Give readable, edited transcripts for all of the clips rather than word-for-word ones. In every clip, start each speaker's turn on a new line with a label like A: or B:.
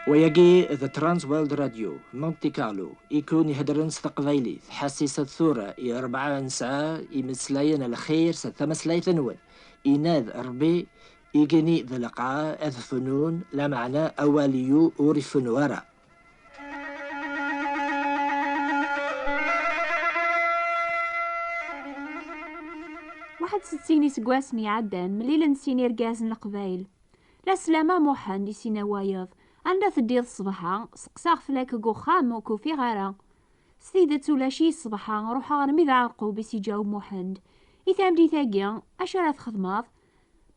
A: ويجي ذا ترانس وورلد راديو مونتي كارلو يكون يهدرن ستقبايلي حسيسة ثورة 4 ساعة يمسلاين الخير ستمسلاي ثنون إناذ ربي يجني ذا لقاء أذ فنون لا معنى أوليو أوري فنورا.
B: واحد 60 سقواسني عدان مليل نسيني رقازن القبايل لا سلامة موحان دي سينا وايض عندها تديض الصباحا سقساغ فلاك قوخام وكو في غارة سيدة ولا شي الصباحا روحا غرمي ذا عرقو بيسي جاوب موحند إثام دي ثاقيا أشارات خدماض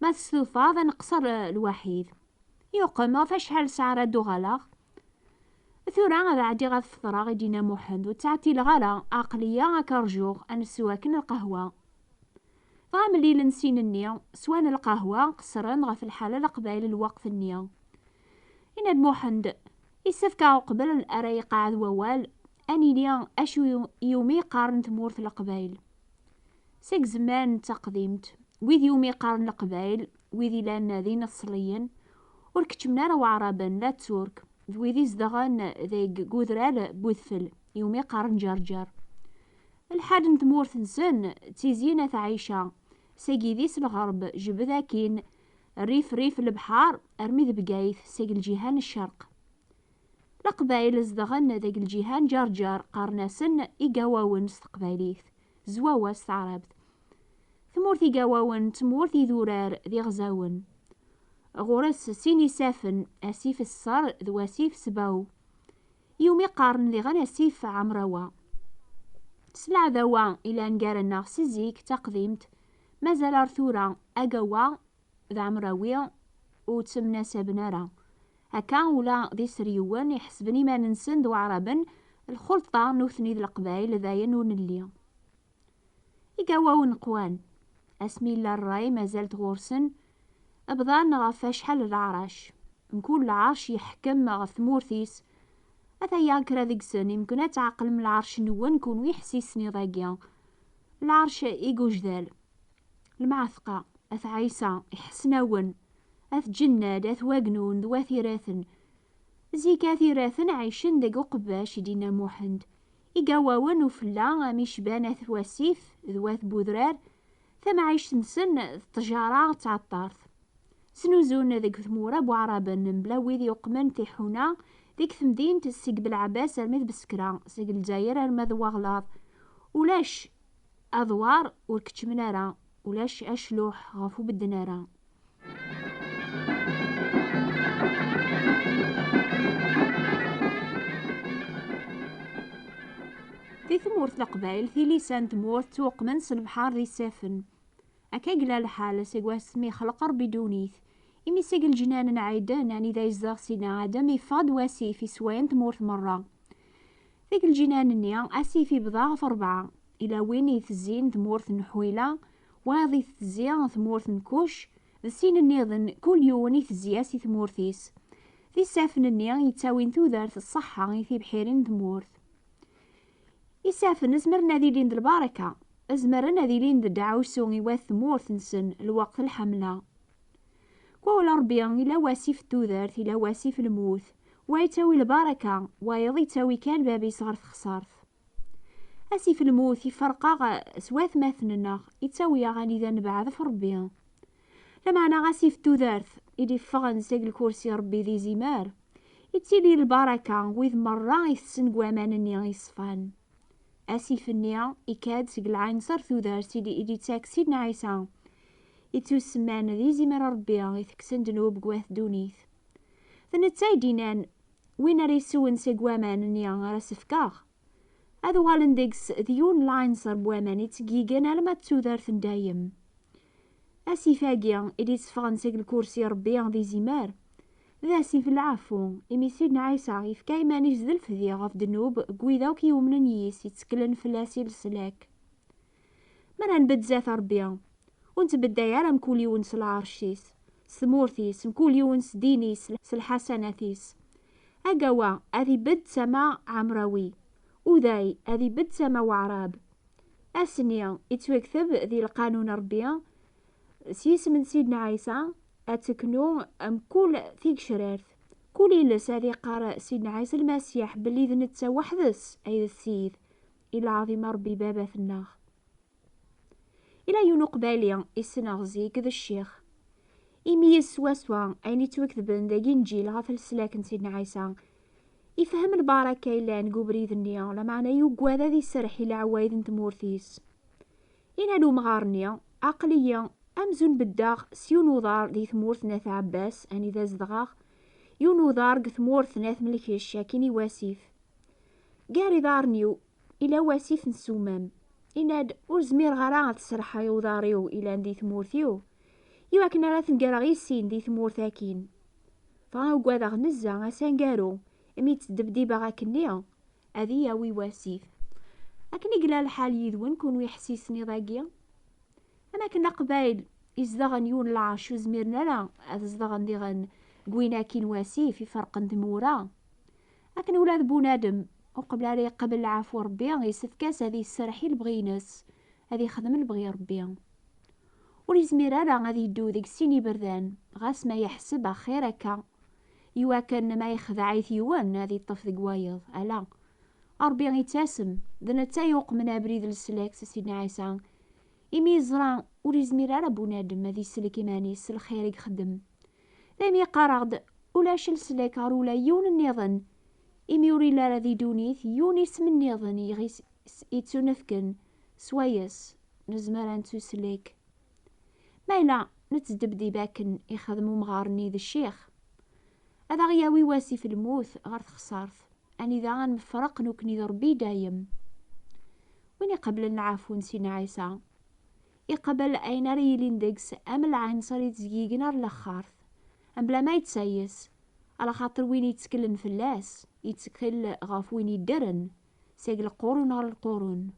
B: ما تستوفاض نقصر الوحيد يقام فشحال سعر دو غلاغ ثورا غدا عدي غاد فطرا غدينا موحند وتعطي الغلا عقلية كارجوغ أن سواكن القهوة غاملي لنسين النيا سوان القهوة قصرن غف الحالة لقبايل الوقت النيا إن موحند يسفكا قبل الأراي قاعد ووال أني ليا أشو يومي قارن تمورث القبايل سيك زمان تقديمت ويذ يومي قارن القبايل ويذي لان ذين الصليين وركتشمنا رو عربا لا تورك ويذي زدغان ذي قذرال بوذفل يومي قارن جرجر الحاد نتمورث نسن تيزينة عيشة سيقيديس الغرب جبذاكين ريف البحار أرمي ذبقايث سيق الجيهان الشرق لقبايل زدغن ذاك الجيهان جرجر قارناسن إيقاواون استقباليث زواوا استعربت ثمورث إيقاواون تمورث ذورار ذي غزاون غورس سيني سافن أسيف الصار ذو أسيف سباو يومي قارن ذي غن أسيف عمروا سلع ذوا إلى نقارنا سيزيك تقديمت مازال أرثورا أقوا ذا عمراوية وتسمنا سابنارا هكا ولا ذي سريوان يحسبني ما ننسن ذو عربا الخلطة نوثني ذي القبايل ذايا نون اللي إقاوا ونقوان أسمي الله الراي مازالت غورسن أبضان غف شحال العرش نكون العرش يحكم غف مورثيس أثايا كرا ذيك سن يمكن تعقل من العرش نوان كون ويحسيسني ضاقيا العرش إيقو جذال المعثقة أث عيسى إحسناون أث جناد أث واقنون ذو ثيراثن زيكا ثيراثن عايشن داقو قباش يدينا موحند إيقاواون وفلا ميشبان أث واسيف ذوات بوذرار ثم عايش نسن التجارة تاع الطارث سنوزون ذاك ثمورة بوعربا بلا ويذ يقمن تيحونا ديك ثمدين تسيق بالعباس المذ بسكرا سيق الجزائر المذ وغلاظ ولاش أذوار وركتشمنارا ولاش أشلوح غافو بالدنارا في ثمورث القبائل في لسان ثمورث توق منس البحار ذي سافن أكا قلا الحالة سيقوا سمي خلق ربي دونيث إمي سيق الجنان نعيدان يعني ذا يزاغ سينا عدم يفاد واسي في سوين ثمورث مرة ذيك الجنان النيا أسي في بضاعة 4 إلى وين يثزين ثمورث نحويلة واضي يثزين ثمورث نكوش ذسين النيضن كل يوم يثزياسي ثمورثيس ذي سافن النيا يتاوين ثوذارث الصحة يثي بحيرين ثمورث يسافن ازمرنا ذي لين البركة ازمرنا ذي لين الدعوسو يواث ثمورث نسن الوقت الحملة قول ربي إلا واسيف التوذارث إلا واسيف الموت ويتاوي البركة ويضي تاوي كان بابي صغرث خسارث أسيف الموت يفرقا سواث ماثننا يتاوي غاني ذا نبعث في ربي لما أنا غاسيف التوذارث إلي فغن سيق الكرسي ربي ذي زمار يتيلي البركة وإذ مرة يثسن قوامانني غيصفان أسيف النيا إكاد سيق العين صار ثوذارث إلي تاك سيدنا عيسى يتو السمان ذي زمار ربي يثكسن دنوب قواث دونيث ثنتاي دينان وين ريسون سيقوامان نيا راسفكاغ هذو غالنديكس ذيون لاين صار بوامان يتقيقن على ما تسوذارث دايم أسيفاقيا إلي تسفغن سيق الكرسي ربي ذي زمار ذا سيف العفو إمي سيدنا عيسى يفكاي مانيش زلف ذي غاف دنوب قويذاوك يومن ييس يتسكلن فلاسي لسلاك مران بتزاث ربي ونتبدا يارا مكول يونس العرشيس سمورثيس مكول يونس دينيس سالحسناتيس أقوا أذي بد سما عمراوي وذاي أذي بد سما وعراب أسنيا يتوكثب ذي القانون ربيا سيس من سيدنا عيسى أتكنو أم كل ثيك شرارث كولي لسادي قارئ سيدنا عيسى المسيح باللي ذنتا وحدس أي السيد إلى عظيم ربي بابا الناغ إلى يونو قبالي إسناغ زيك ذا الشيخ إمي سوا أيني توكذبن داكي نجيل غافل السلاكن سيدنا عيسى يفهم البركة إلا نقو بريد النيا لا معنى يوقواذا ذي السرح إلى عوايد نتمورثيس إنا لو مغارنيا عقلية أمزون بالداغ سيونوضار دي ثمورث ناث عباس أني ذا زدغاغ يونوضار قثمورث ناث ملكيش شاكيني واسيف قاري دارنيو إلى واسيف نسومام إناد أزمير غراغ تسرحا يوضاريو إلى ندي ثمورثيو يواكنا لا تنقرا غي السين دي ثمورثاكين فغاو قواذا نزا غسان قارو أمي تدبديبا غاكنيا أذي ياوي واسيف أكني قلا الحال يذون كونو يحسيسني ضاقيا أما كنا قبايل إزدغن يون العرش وزميرنا لا أزدغن ديغن قوينا كين واسيف يفرقن ثمورا أكن ولاد بونادم وقبل عليه قبل العفو ربي يسفكاس هذه السرحي البغينس هذه خدم البغي ربي وليزمير لا غادي يدو ديك السيني بردان غاس ما يحسب خيرك يوا كان ما يخدع يثيوان هذه الطف ذي قوايض ألا ربي يتاسم ذنا تا يوق من بريد السلاك سيدنا عيسى إمي زرا وليزمير لا بونادم هذه السلك مانيس الخير يخدم ذي قرغد ولاش السلاك ولا يون النظن إمي وريلا ذي دونيث يونيس من النظن يغيس يتسونفكن سوايس نزمران تسلك مايلا نتدبدي باكن يخدمو مغارني ذا الشيخ هذا غياوي واسي في الموت غير خسارت أني ذا غنفرق نوكني ضربي دايم وين قبل نعافو نسينا عيسى يقبل أين ريلين ديكس أم العين صار يتزقيقنا لخارث أم بلا ما يتسايس على خاطر وين يتكلن فلاس يتكل غاف وين يدرن سيق القرون على القرون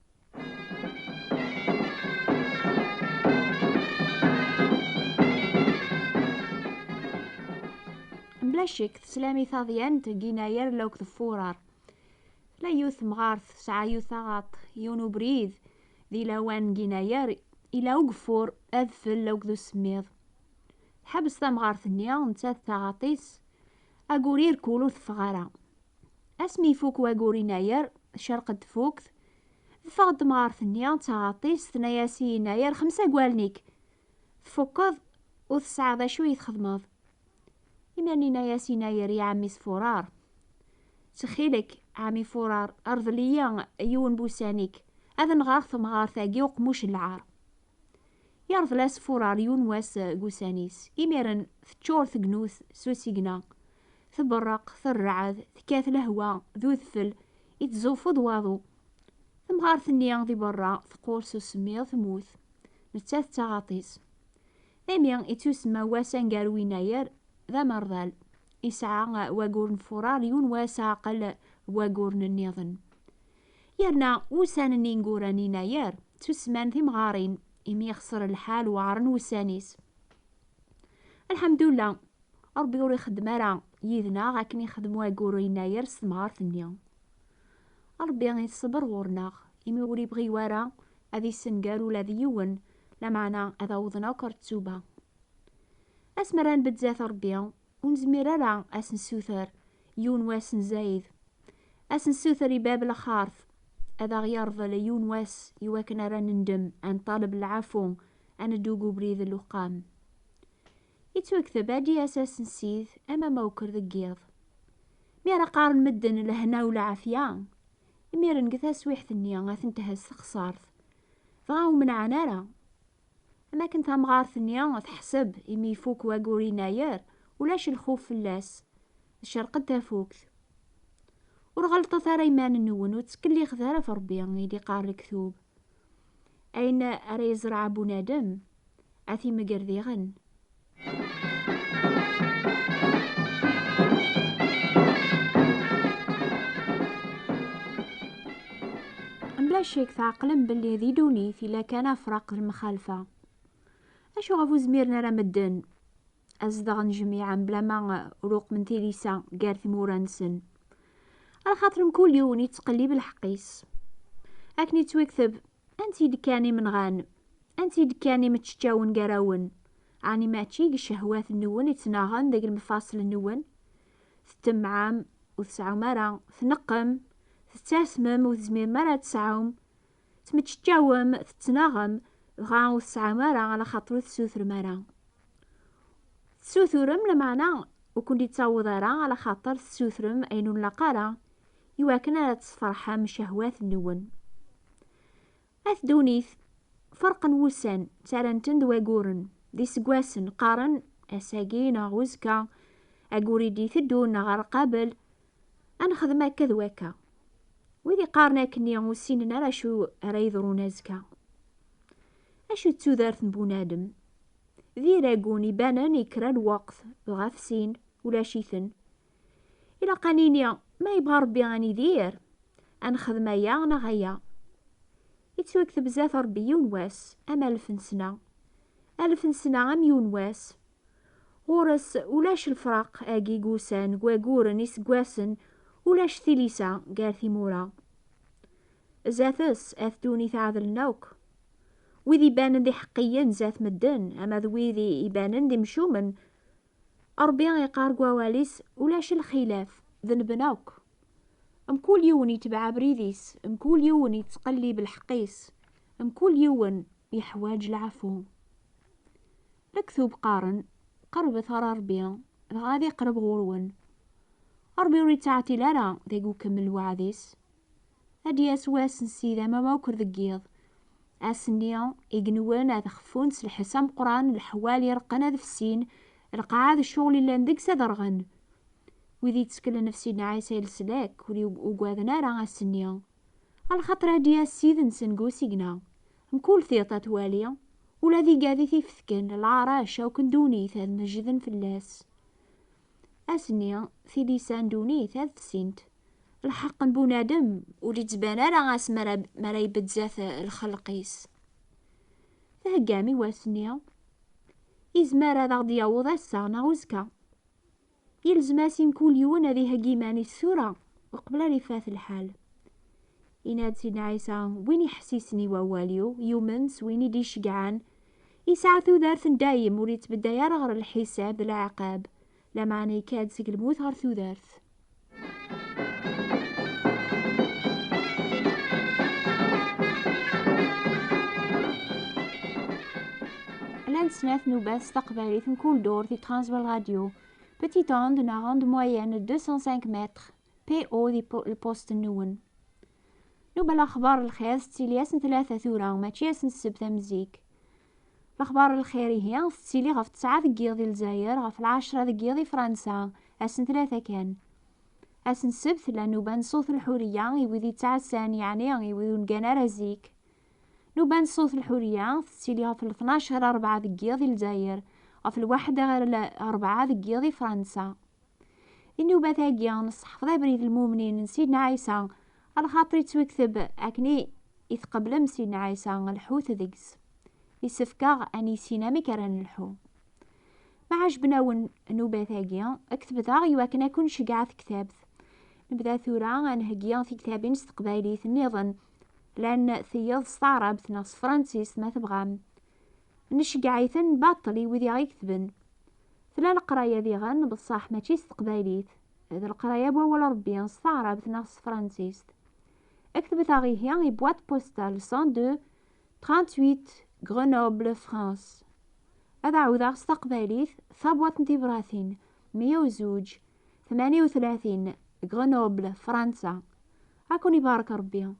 B: بلا شك تسلامي ثاضيان تقينا ير لوك ذفورار لا يوث مغارث ساعة يوثاغط يونو بريد ذي لوان جيناير إلا وقفور أذفل لوك ذو سميض حبس ذا مغارث النيا نتاث ثاغطيس أقورير كولو ثفغارا اسمي فوك واقوري ناير شرق تفوك فغد مغارث النيا ثاغطيس ثناياسي ناير 5 قوالنيك تفوكض وتسعى ذا شو يتخدمض إماني ناياسي ناير يا عمي سفورار تخيلك عمي فورار أرض ليا يون بوسانيك أذن غارث مغارثاقي وقموش العار يرض لاس فورار يون واس قوسانيس إميرن ثتشور ثقنوث سوسيقنا ثبرق ثرعذ ثكاث لهوا ذو ثفل يتزوفض واضو ثم غارث النيان ذي برا ثقور سوسميض ثموث نتاث تغاطيس ثميان يتوسما واسان قاروي ناير ذا مرضال يسعى واقورن فورار يون واسع قل واقورن النيضن يرنا وسان نينقوراني ناير تسمان ثم غارين إمي يخسر الحال وعرن وسانيس الحمد لله ربي يوري خدمارا يذنا غاكن يخدم واقورو يناير سمغار ثنيا ربي يصبر غورنا إمي وري بغي وارا هذي السنقار ولا ذي يون لا معنى هذا وضنا كرتسوبا أسمران بتزاث ربي ونزمير راه أسنسوثر يون واسن زايد أسنسوثر يباب الخارث هذا غيرض ليون واس يواكن راه نندم عن طالب العفو أنا دوقو بريد اللقام يتوكثب هادي أساس نسيث أما موكر ذقيض ميرا قارن مدن لهنا ولا عافية ميرا نقثا سويحث النيا غاثنتهز خسارث فغاو من عنارة أما كنت مغارث النيا تحسب إمي فوك واقوري ناير ولاش الخوف فلاس الشرق تافوكث ورغلطة ثار إيمان النون وتسكلي خذارة في ربي يدي قار الكثوب أين أري يزرع بنادم أثي مقرذيغن بلا شيك تعقلن باللي ذي دوني في لا كان أفراق المخالفة أشو غفو زميرنا رمدن أزدغن جميعا بلا ما روق من تيليسا قارث مورانسن على خاطرم كل يوم يتقلب الحقيس أكني توكثب أنتي دكاني من غان أنتي دكاني متشتاون قراون عني ما تشيق الشهوات النون يتناغن داك المفاصل النون ثتم عام وتسعة مرة ثنقم تتاسمم وتزمير مرة تسعوم تمتشجاوم تتناغم غا وتسعة مرة على خاطر تسوثر مرة تسوثرم لمعنى وكون دي تصاوض على خاطر تسوثرم أينو لقارا يواكن على تصفرحة من شهوات النون. أثدونيث فرق وسان تارنتن دواغورن دي سقواسن قارن أساقي ناغوزكا أقوري دي ثدو نغار قابل أنخدم كذواكا وذي قارنا كني وسيننا راشو رايضرو نازكا أشو تسوذارث بونادم ذي راقوني بانان يكرا الوقت بغافسين ولا شيثن إلا قانينيا ما يبغى ربي غاني دير أنخدم يا نغيا يتسوكت بزاف ربي يونواس أما 1000 سنة 1000 سنة أم يونواس غورس ولاش الفراق أجي قوسان قواقورن يسقواسن ولاش ثليسا قال ثيمورا زاثس أثدوني ثعذ النوك وذي بانن دي حقيا زاث مدن أما ذويذي يبانن دي مشومن أربيان يقار قواليس ولاش الخلاف ذنب نوك كل يوم يتبع بريديس كل يوم يتقلي بالحقيس كل يوم يحواج العفو لكثوب قارن قرب ثرى ربيان غادي قرب غورون ربي وريد تعطي لنا ذيقو كمل وعديس هادي أسواس نسيدا ما موكر ذقيض أسنيا إقنوان هذا خفون سلحسام قران الحوالي رقنا ذا السين القعاد الشغل اللي ندق سدرغن وذي تسكل نفسي نعيسى السلاك وقواذنا راه السنيا الخطرة هادي السيد نسنقو سيقنا مكول ثيطة تواليا ولا ذي قاذي ثيفثكن العراشة وكندوني ثاد مجذن في اللاس أسنيا في لسان دوني ثاد سنت الحق بونادم ولي تبانا راه غاس مرا يبدزاث الخلقيس فهقامي واسنيا إزمار هذا غدي يعوض السا ناوزكا يلزماسين كل يوم هذه هقيماني السورة وقبل رفاث الحال إناد سيدنا عيسى وين يحسيسني وواليو يومنس وين دي شقعان يسعثو ذارث دايم وريت بدا يرغر الحساب العقاب لا معني كاد سيق الموت غرثو ذارث لان سناث نوبات استقبالي ثم كل دور في ترانسفال راديو Petit onde na ronde moyenne 205 متر بي او دي البوست النون نوبة الأخبار الخير ستيلي ياسن 3 ثورة وماشي ياسن السبت مزيك الأخبار الخيري هي ستيلي غف 9 دقيقة ديال الجزائر غف 10 دقيقة ديال فرنسا أسن 3 كان أسن السبت لأنه صوت الحرية يوذي 9 سان يعني يوذي نقانا رزيك نوبان صوت الحرية ستيلي غف 12 4 دقيقة ديال الجزائر غف 1 غير 4 دقيقة ديال فرنسا النوبة ثاقيا نصح بريد المؤمنين سيدنا عيسى على خاطر يتوكتب أكني يتقبل سيدنا عيسى الحوت ذكس يسفكاغ أني سينامي كران الحو ما عجبنا النوبة ثاقيا اكتب ذا يواكن أكون شقعت كتاب نبدا ثورة نهقيا في كتابين استقبالي النظن لأن ثيض استعربت نص فرنسيس ما تبغام نشقعيثن باطلي وذي غيكتبن ثلا القراية ذي غن بصح ماشي استقباليت هذا القراية بوال ربي استعربت نص فرنسيس اكتب تاريخيا بوات بوستال 102 38 غرينوبل فرانس هذا عوضا استقباليت ثابوات نتيبراثين 102 38 غرينوبل فرنسا هاكوني بارك ربي.